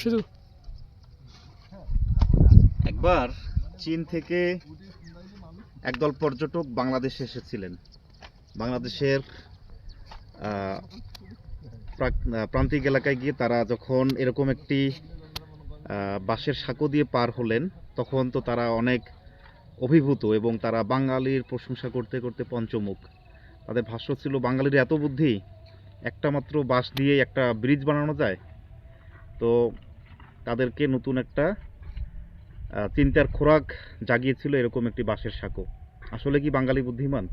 শুধু একবার চীন থেকে একদল পর্যটক বাংলাদেশে এসেছিলেন। বাংলাদেশের প্রান্তিক এলাকায় গিয়ে তারা যখন এরকম একটি বাঁশের সাঁকো দিয়ে পার হলেন, তখন তো তারা অনেক অভিভূত এবং তারা বাঙালির প্রশংসা করতে করতে পঞ্চমুখ। তাদের ভাষ্য ছিল, বাঙালির এত বুদ্ধি, একটা মাত্র বাঁশ দিয়ে একটা ব্রিজ বানানো যায়। তো তাদেরকে নতুন একটা চিন্তার খোরাক জাগিয়েছিল এরকম একটি বাঁশের সাঁকো। আসলে কি বাঙালি বুদ্ধিমান?